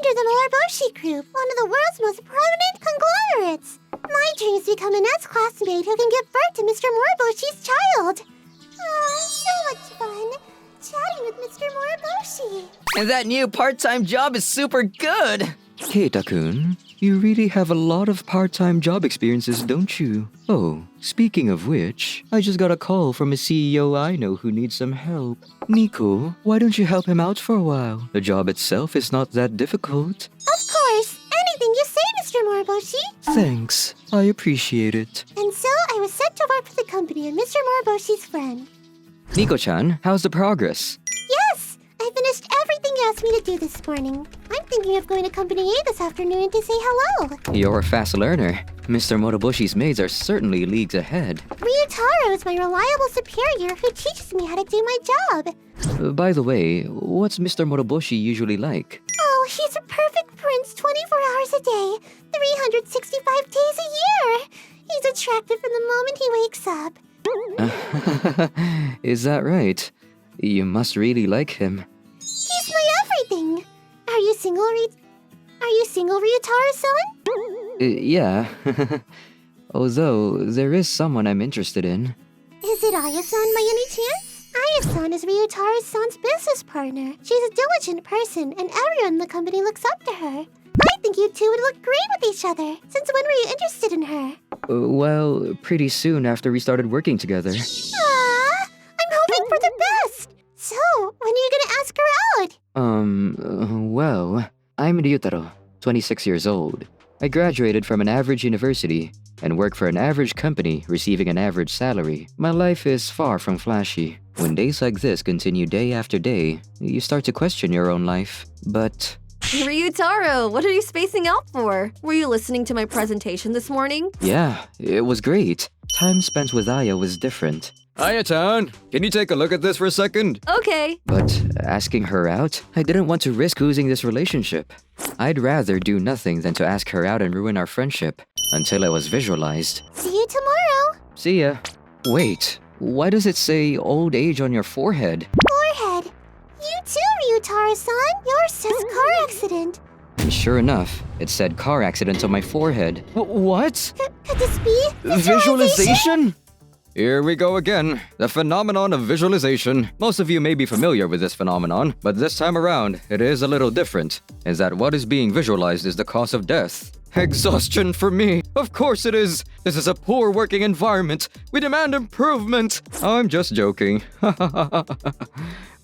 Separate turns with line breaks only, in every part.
founder of the Moriboshi Group, one of the world's most prominent conglomerates. My dream is to become an ex-classmate who can give birth to Mr. Moriboshi's child. So much fun, chatting with Mr. Moriboshi.
And that new part-time job is super good!
Keita-kun, you really have a lot of part-time job experiences, don't you? Oh, speaking of which, I just got a call from a CEO I know who needs some help. Nico, why don't you help him out for a while? The job itself is not that difficult.
Of course, anything you say, Mr. Moriboshi.
Thanks, I appreciate it.
And so I was sent to work for the company of Mr. Moriboshi's friend.
Nico-chan, how's the progress?
Yes, I finished everything you asked me to do this morning. I'm thinking of going to Company A this afternoon to say hello.
You're a fast learner. Mr. Moriboshi's maids are certainly leagues ahead.
Ryutaro is my reliable superior who teaches me how to do my job.
By the way, what's Mr. Moroboshi usually like?
Oh, he's a perfect prince 24 hours a day, 365 days a year. He's attractive from the moment he wakes up.
Is that right? You must really like him.
He's my everything. Are you single, Ryutaro-san?
Yeah. Although, there is someone I'm interested in.
Is it Aya-san by any chance? Aya-san is Ryutaro-san's business partner. She's a diligent person, and everyone in the company looks up to her. I think you two would look great with each other. Since when were you interested in her?
Well, pretty soon after we started working together.
Aww, I'm hoping for the best. So, when are you gonna ask her out?
Well, I'm Ryutaro, 26 years old. I graduated from an average university and work for an average company receiving an average salary. My life is far from flashy. When days like this continue day after day, you start to question your own life. But...
Ryutaro, what are you spacing out for? Were you listening to my presentation this morning?
yeah, it was great. Time spent with Aya was different.
Aya-chan, can you take a look at this for a second?
Okay.
But asking her out, I didn't want to risk losing this relationship. I'd rather do nothing than to ask her out and ruin our friendship until it was visualized.
See you tomorrow.
See ya. Wait, why does it say old age on your forehead?
Forehead. You too, Ryutaro-san. Yours says car accident.
And sure enough, it said car accident on my forehead. What?
Could this be
Visualization?
Here we go again. The phenomenon of visualization. Most of you may be familiar with this phenomenon, but this time around, it is a little different. Is that what is being visualized is the cause of death. Exhaustion for me. Of course it is. This is a poor working environment. We demand improvement. I'm just joking.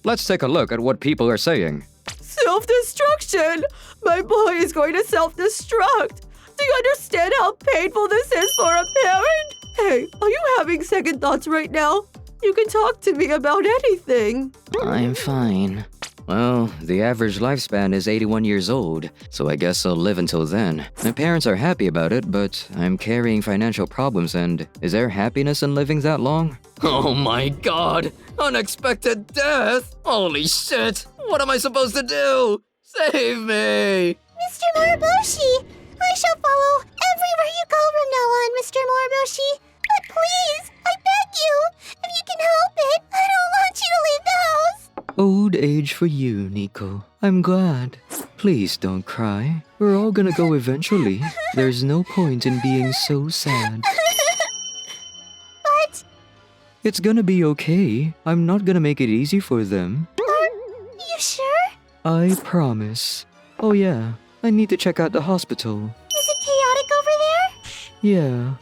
Let's take a look at what people are saying.
Self-destruction! My boy is going to self-destruct! Do you understand how painful this is for a parent? Hey, are you having second thoughts right now? You can talk to me about anything.
I'm fine. Well, the average lifespan is 81 years old, so I guess I'll live until then. My parents are happy about it, but I'm carrying financial problems, and is there happiness in living that long?
Oh my god! Unexpected death! Holy shit! What am I supposed to do? Save me!
Mr. Moriboshi, I shall follow everywhere you go from now on, Mr. Moriboshi. But please, I beg you, if you can help it, I don't want you to leave the house.
Old age for you, Nico. I'm glad. Please don't cry. We're all gonna go eventually. There's no point in being so sad.
But,
It's gonna be okay. I'm not gonna make it easy for them.
are you sure?
I promise. Oh yeah, I need to check out the hospital.
Is it chaotic over there?
Yeah.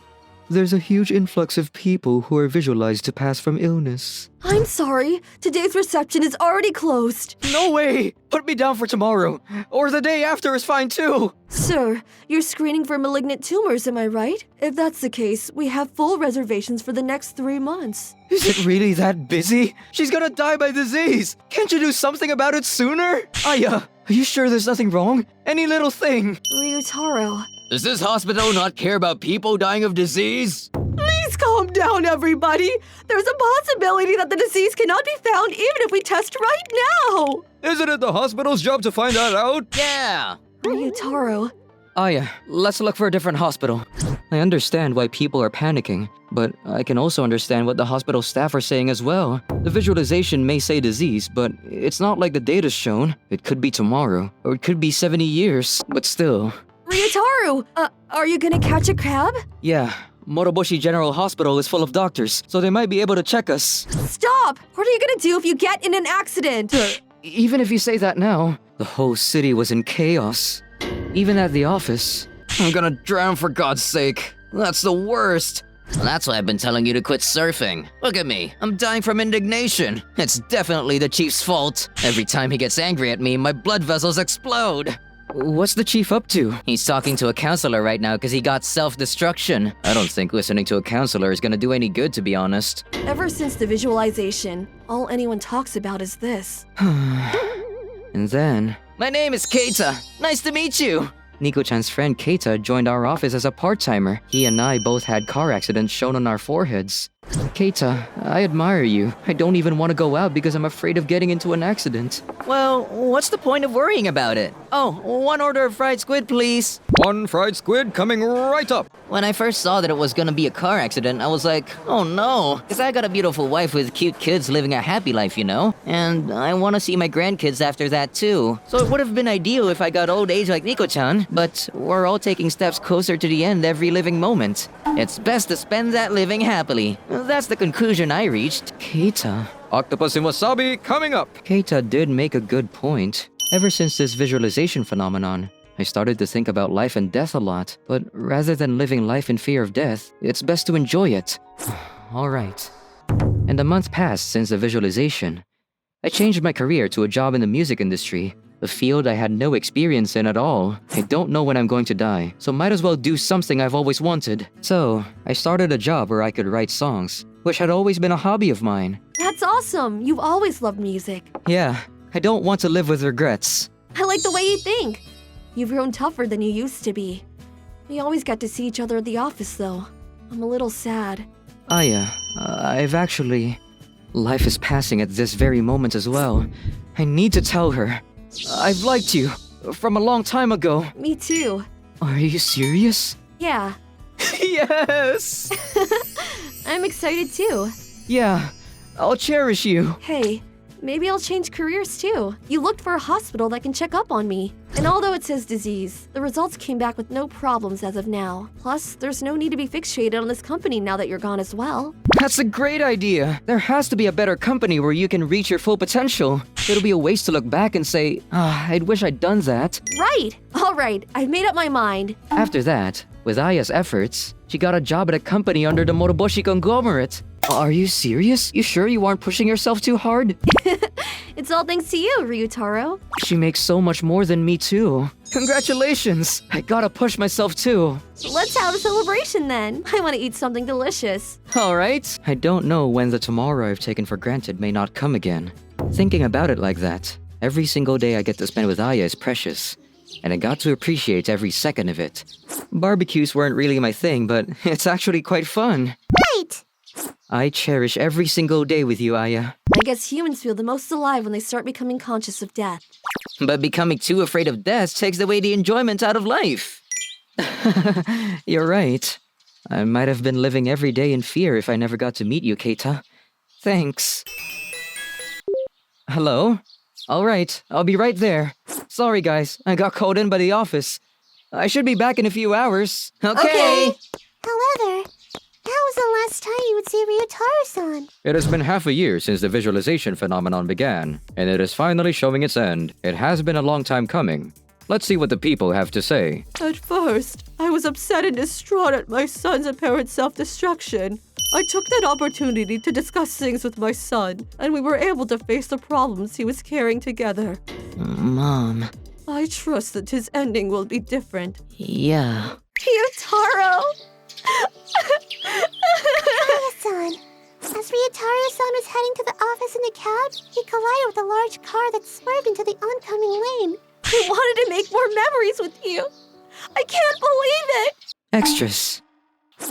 There's a huge influx of people who are visualized to pass from illness.
I'm sorry. Today's reception is already closed.
No way! Put me down for tomorrow. Or the day after is fine too.
Sir, you're screening for malignant tumors, am I right? If that's the case, we have full reservations for the next 3 months.
Is it really that busy? She's gonna die by disease. Can't you do something about it sooner? Aya, are you sure there's nothing wrong? Any little thing.
Ryutaro.
Does this hospital not care about people dying of disease?
Please calm down, everybody. There's a possibility that the disease cannot be found even if we test right now.
Isn't it the hospital's job to find that out?
Yeah.
Ryutaro,
Aya, let's look for a different hospital. I understand why people are panicking, but I can also understand what the hospital staff are saying as well. The visualization may say disease, but it's not like the data's shown. It could be tomorrow, or it could be 70 years, but still.
Ryutaru! Are you gonna catch a cab?
Yeah, Moroboshi General Hospital is full of doctors, so they might be able to check us.
Stop! What are you gonna do if you get in an accident?
Even if you say that now, the whole city was in chaos. Even at the office. I'm gonna drown for God's sake. That's the worst.
That's why I've been telling you to quit surfing. Look at me, I'm dying from indignation. It's definitely the chief's fault. Every time he gets angry at me, my blood vessels explode.
What's the chief up to?
He's talking to a counselor right now because he got self-destruction. I don't think listening to a counselor is gonna do any good, to be honest.
Ever since the visualization, all anyone talks about is this.
And then,
My name is Keita. Nice to meet you.
Nico-chan's friend Keita joined our office as a part-timer. He and I both had car accidents shown on our foreheads. Keita, I admire you. I don't even want to go out because I'm afraid of getting into an accident.
Well, what's the point of worrying about it? Oh, 1 order of fried squid, please.
1 fried squid coming right up.
When I first saw that it was gonna be a car accident, I was like, oh no. Because I got a beautiful wife with cute kids living a happy life, you know? And I want to see my grandkids after that too. So it would have been ideal if I got old age like Nico-chan, but we're all taking steps closer to the end every living moment. It's best to spend that living happily. That's the conclusion I reached.
Keita.
Octopus and wasabi coming up.
Keita did make a good point. Ever since this visualization phenomenon, I started to think about life and death a lot, but rather than living life in fear of death, it's best to enjoy it. Alright. And a month passed since the visualization. I changed my career to a job in the music industry, a field I had no experience in at all. I don't know when I'm going to die, so might as well do something I've always wanted. So, I started a job where I could write songs, which had always been a hobby of mine.
That's awesome! You've always loved music.
Yeah, I don't want to live with regrets.
I like the way you think. You've grown tougher than you used to be. We always got to see each other at the office, though. I'm a little sad.
Aya, I've actually... Life is passing at this very moment as well. I need to tell her. I've liked you. From a long time ago.
Me too.
Are you serious?
Yeah.
Yes!
I'm excited too.
Yeah, I'll cherish you.
Hey, maybe I'll change careers too. You looked for a hospital that can check up on me. And although it says disease, the results came back with no problems as of now. Plus, there's no need to be fixated on this company now that you're gone as well.
That's a great idea. There has to be a better company where you can reach your full potential. It'll be a waste to look back and say, I'd wish I'd done that.
Right! Alright, I've made up my mind.
After that, with Aya's efforts, she got a job at a company under the Moroboshi conglomerate. Are you serious? You sure you aren't pushing yourself too hard?
It's all thanks to you, Ryutaro.
She makes so much more than me too. Congratulations! I gotta push myself too.
Let's have a celebration then. I want to eat something delicious.
Alright. I don't know when the tomorrow I've taken for granted may not come again. Thinking about it like that, every single day I get to spend with Aya is precious. And I got to appreciate every second of it. Barbecues weren't really my thing, but it's actually quite fun.
Right!
I cherish every single day with you, Aya.
I guess humans feel the most alive when they start becoming conscious of death.
But becoming too afraid of death takes away the enjoyment out of life.
You're right. I might have been living every day in fear if I never got to meet you, Keita. Thanks. Hello? Alright, I'll be right there. Sorry guys, I got called in by the office. I should be back in a few hours.
Okay.
However, that was the last time you would see Ryutaro-san.
It has been half a year since the visualization phenomenon began, and it is finally showing its end. It has been a long time coming. Let's see what the people have to say.
At first, I was upset and distraught at my son's apparent self-destruction. I took that opportunity to discuss things with my son, and we were able to face the problems he was carrying together.
Mom.
I trust that his ending will be different.
Yeah.
Ryutaro!
Aya-san, as Ryutaro-san was heading to the office in the cab, he collided with a large car that swerved into the oncoming lane.
I wanted to make more memories with you. I can't believe it!
Extras.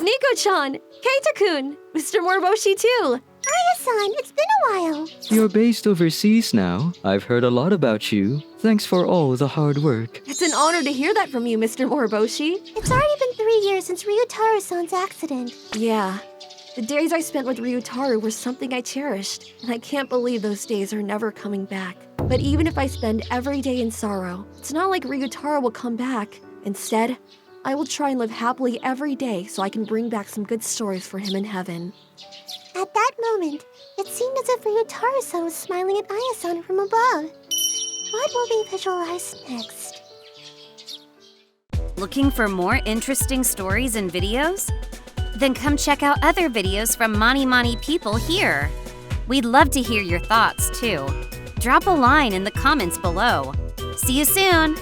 Nico-chan, Keita-kun, Mr. Moroboshi too.
Aya-san, it's been a while. now.
You're based overseas now. I've heard a lot about you. Thanks for all the hard work.
It's an honor to hear that from you, Mr. Moriboshi.
It's already been 3 years since Ryutaru-san's accident.
Yeah. The days I spent with Ryutaru were something I cherished, and I can't believe those days are never coming back. But even if I spend every day in sorrow, it's not like Ryutaru will come back. Instead, I will try and live happily every day so I can bring back some good stories for him in heaven.
At that moment, it seemed as if Ryutaru-san was smiling at Aya-san from above. What will be visualized next?
Looking for more interesting stories and videos? Then come check out other videos from Mani Mani people here. We'd love to hear your thoughts too. Drop a line in the comments below. See you soon!